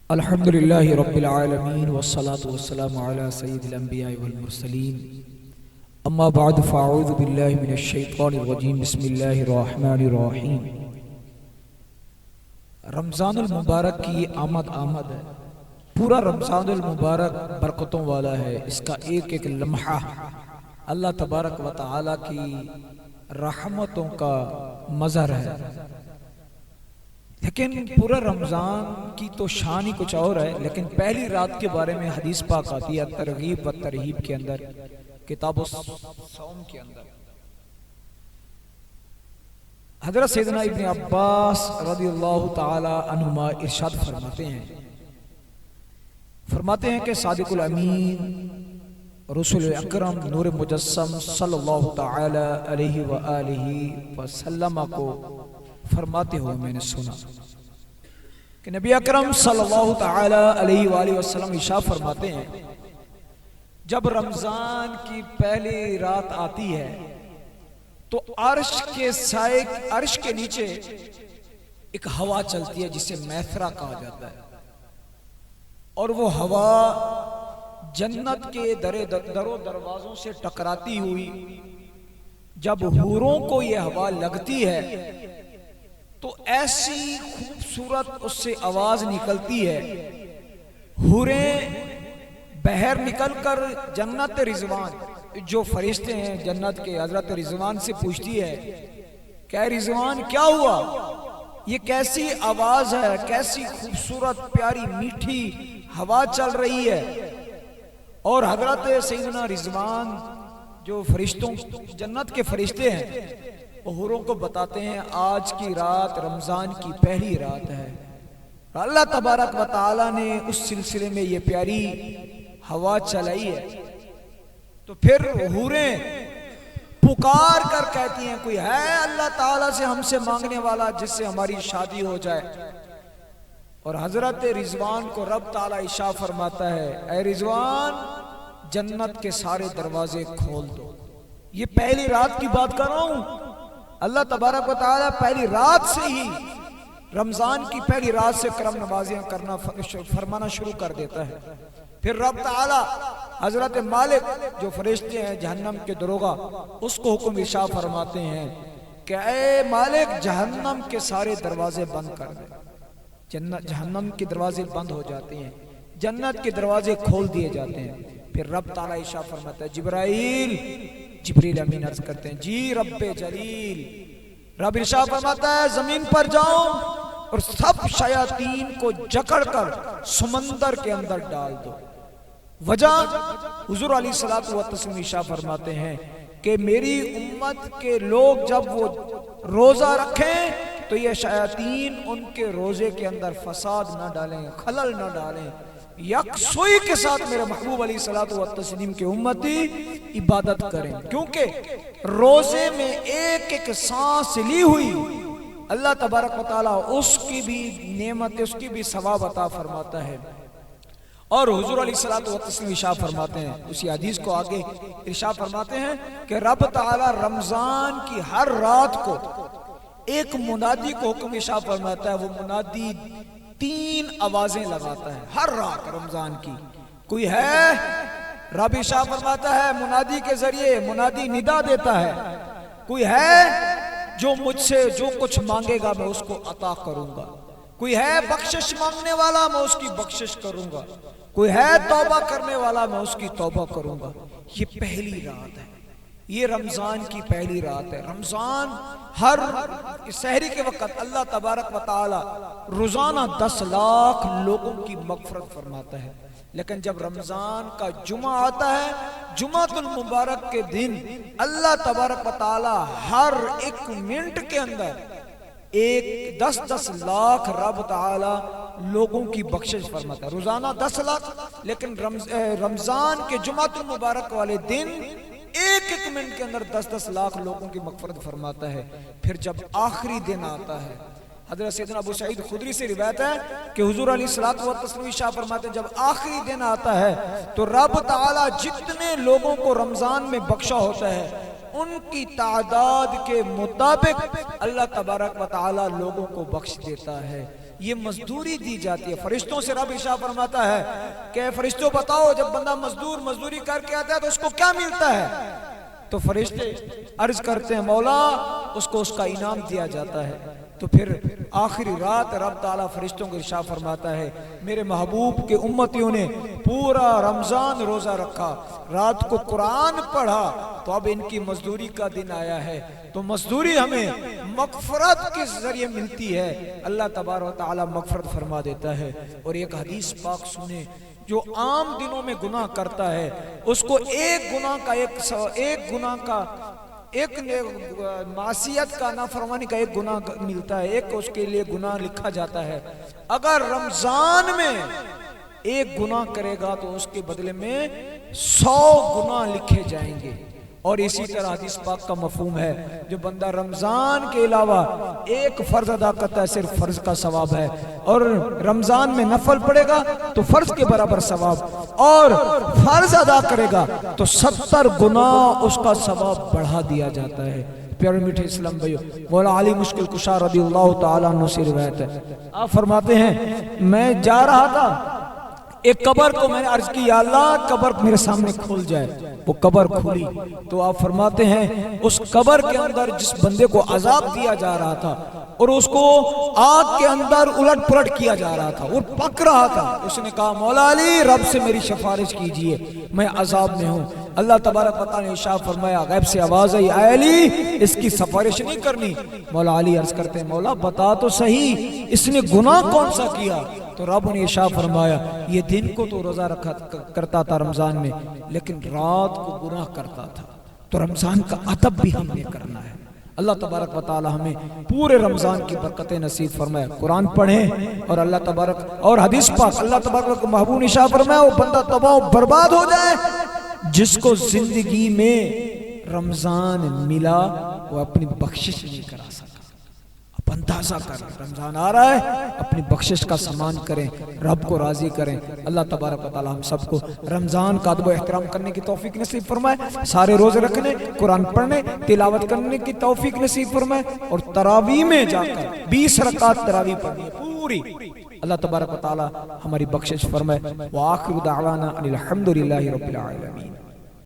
الحمدللہ رب العالمین والصلاة والسلام علی سید الانبیاء والمرسلین اما بعد فاعوذ باللہ من الشیطان الرجیم بسم اللہ الرحمن الرحیم۔ رمضان المبارک کی آمد ہے۔ پورا رمضان المبارک برکتوں والا ہے۔ اس کا ایک ایک لمحہ اللہ تبارک و تعالی کی رحمتوں کا مظہر ہے۔ لیکن پورا رمضان کی تو شان ہی کچھ اور ہے، لیکن پہلی رات کے بارے میں حدیث پاک آتی ہے ترغیب و ترہیب کے اندر، کتاب الصوم کے اندر۔ حضرت سیدنا ابن عباس رضی اللہ تعالی عنہما ارشاد فرماتے ہیں کہ صادق الامین رسول اکرم نور مجسم صلی اللہ تعالی علیہ وآلہ وسلم کو فرماتے ہوئے میں نے سنا کہ نبی اکرم صلی اللہ تعالی علیہ وآلہ وسلم ارشاد فرماتے ہیں، جب رمضان کی پہلی رات آتی ہے تو عرش کے نیچے ایک ہوا چلتی ہے جسے میثرہ کہا جاتا ہے، اور وہ ہوا جنت کے در و دروازوں سے ٹکراتی ہوئی جب حوروں کو یہ ہوا لگتی ہے تو ایسی خوبصورت اس سے آواز نکلتی ہے، حوریں بہر نکل کر جنت رضوان، جو فرشتے ہیں جنت کے، حضرت رضوان سے پوچھتی ہے کہ رضوان کیا ہوا، یہ کیسی آواز ہے، کیسی خوبصورت پیاری میٹھی ہوا چل رہی ہے۔ اور حضرت سیدنا رضوان جو فرشتوں جنت کے فرشتے ہیں وہ حوروں کو بتاتے ہیں آج کی رات رمضان کی پہلی رات ہے، اللہ تبارک و تعالی نے اس سلسلے میں یہ پیاری ہوا چلائی ہے۔ تو پھر حوریں پکار کر کہتی ہیں کوئی ہے اللہ تعالی سے ہم سے مانگنے والا جس سے ہماری شادی ہو جائے، اور حضرت رضوان کو رب تعالی ارشاد فرماتا ہے اے رضوان جنت کے سارے دروازے کھول دو۔ یہ پہلی رات کی بات کر رہا ہوں، اللہ تبارک و تعالی پہلی رات سے ہی رمضان کی پہلی رات سے کرم نوازیاں کرنا فرمانا شروع کر دیتا ہے۔ پھر رب تعالی حضرت مالک جو فرشتے ہیں جہنم کے دروغہ اس کو حکم ارشاد فرماتے ہیں کہ اے مالک جہنم کے سارے دروازے بند کر دے۔ جہنم کے دروازے بند ہو جاتے ہیں، جنت کے دروازے کھول دیے جاتے ہیں۔ پھر رب تعالی ارشاد فرماتا ہے جبریل امین عرض کرتے ہیں جی رب جلیل، رب ارشاد فرماتا ہے زمین پر جاؤ اور سب شیاطین کو جکڑ کر سمندر کے اندر ڈال دو۔ وجہ حضور علیہ الصلوۃ والتسلیم ارشاد فرماتے ہیں کہ میری امت کے لوگ جب وہ روزہ رکھیں تو یہ شیاطین ان کے روزے کے اندر فساد نہ ڈالیں، خلل نہ ڈالیں، یکسوئی کے ساتھ میرے محبوب علیہ الصلوۃ والتسلیم کے امتی عبادت کریں، کیونکہ روزے میں ایک ایک سانس لی ہوئی اللہ تبارک و تعالیٰ اس کی بھی نعمت، اس کی بھی ثواب عطا فرماتا ہے۔ اور حضور علیہ الصلوۃ والتسلیم ارشاد فرماتے ہیں، اسی حدیث کو آگے ارشاد فرماتے ہیں کہ رب تعالیٰ رمضان کی ہر رات کو ایک منادی کو حکم ارشاد فرماتا ہے، وہ منادی 3 آوازیں لگاتا ہے ہر رات رمضان کی۔ کوئی ہے رب ارشاد فرماتا ہے منادی کے ذریعے منادی ندا دیتا ہے، کوئی ہے جو مجھ سے جو کچھ مانگے گا میں اس کو عطا کروں گا، کوئی ہے بخشش مانگنے والا میں اس کی بخشش کروں گا، کوئی ہے توبہ کرنے والا میں اس کی توبہ کروں گا۔ یہ پہلی رات ہے، یہ رمضان کی پہلی رات ہے۔ رمضان ہر سحری کے وقت اللہ تبارک و تعالی روزانہ 10 لاکھ لوگوں کی مغفرت فرماتا ہے، لیکن جب رمضان کا جمعہ آتا ہے جمعۃ المبارک کے دن اللہ تبارک و تعالی ہر 1 منٹ کے اندر 10 لاکھ رب تعالی لوگوں کی بخشش فرماتا ہے، روزانہ 10 لاکھ، لیکن رمضان کے جمعۃ المبارک والے دن 1 منٹ کے اندر 10 لاکھ لوگوں کی مغفرت فرماتا ہے۔ پھر جب آخری دن آتا ہے، حضرت سیدنا ابو سعید خدری سے روایت ہے کہ حضور علیہ الصلوۃ والتسلیم ارشاد فرماتے ہیں جب آخری دن آتا ہے تو رب تعالی جتنے لوگوں کو رمضان میں بخشا ہوتا ہے ان کی تعداد کے مطابق اللہ تبارک و تعالی لوگوں کو بخش دیتا ہے. یہ مزدوری دی جاتی ہے فرشتوں سے. رب ارشاد فرماتا ہے کہ فرشتوں بتاؤ جب بندہ مزدوری کر کے آتا ہے تو اس کو کیا ملتا ہے؟ تو فرشتے عرض کرتے ہیں مولا اس کو اس کا انعام دیا جاتا ہے. تو پھر آخری رات رب تعالیٰ فرشتوں کو ارشاد فرماتا ہے میرے محبوب کے امتیوں نے پورا رمضان روزہ رکھا، رات کو قرآن پڑھا، تو اب ان کی مزدوری کا دن آیا ہے. تو مزدوری ہمیں مغفرت کے ذریعے ملتی ہے. اللہ تبارک و تعالیٰ مغفرت فرما دیتا ہے. اور ایک حدیث پاک سنیں، جو عام دنوں میں گناہ کرتا ہے اس کو ایک معصیت کا نافرمانی کا ایک گناہ ملتا ہے، ایک اس کے لیے گناہ لکھا جاتا ہے. اگر رمضان میں ایک گناہ کرے گا تو اس کے بدلے میں 100 گناہ لکھے جائیں گے. اور اسی طرح حدیث پاک کا مفہوم ہے جو بندہ رمضان کے علاوہ ایک فرض ادا کرتا ہے صرف فرض کا ثواب ہے، اور رمضان میں نفل پڑے گا تو فرض کے برابر ثواب، اور فرض ادا کرے گا تو 70 گناہ اس کا ثواب بڑھا دیا جاتا ہے. پیارے میٹھے اسلام بھائیو، مولا علی مشکل کشا رضی اللہ تعالیٰ عنہ سے روایت ہے، آپ فرماتے ہیں میں جا رہا تھا ایک قبر کو میں نے عرض کی یا اللہ قبر میرے سامنے کھول جائے. وہ قبر کھلی تو آپ فرماتے ہیں اس قبر کے اندر جس بندے کو عذاب دیا جا رہا تھا اور اس کو آگ کے اندر الٹ پلٹ کیا جا رہا تھا اور پک رہا تھا، اس نے کہا مولا علی رب سے میری سفارش کیجئے میں عذاب میں ہوں. اللہ تبارک و تعالیٰ نے ارشاد فرمایا، غیب سے آواز آئی اے علی اس کی سفارش نہیں کرنی. مولا علی عرض کرتے ہیں مولا بتا تو صحیح اس نے گناہ کون سا کیا؟ تو رب نے ارشاد فرمایا یہ دن کو تو روزہ رکھا کرتا تھا رمضان میں، لیکن رات کو گناہ کرتا تھا. تو رمضان کا ادب بھی ہم نے کرنا ہے. اللہ تبارک و تعالی ہمیں پورے رمضان کی برکتیں نصیب فرمائے. قرآن پڑھیں اور اللہ تبارک اور حدیث پاک اللہ تبارک محبوب نے ارشاد فرمایا وہ بندہ تباہ و برباد ہو جائے جس کو زندگی میں رمضان ملا وہ اپنی بخشش نہیں کرا سکا. اب اندازہ کر رمضان آ رہا ہے، اپنی بخشش کا سامان کریں، رب کو راضی کریں. اللہ تبارک و تعالی ہم سب کو رمضان کا ادب و احترام کرنے کی توفیق نصیب فرمائے، سارے روزے رکھنے، قرآن پڑھنے، تلاوت کرنے کی توفیق نصیب فرمائے، اور تراویح میں جا کر 20 رکعت تراویح پڑھنی ہے پوری. اللہ تبارک و تعالی ہماری بخشش فرمائے. وآخر دعوانا ان الحمد للہ رب العالمین.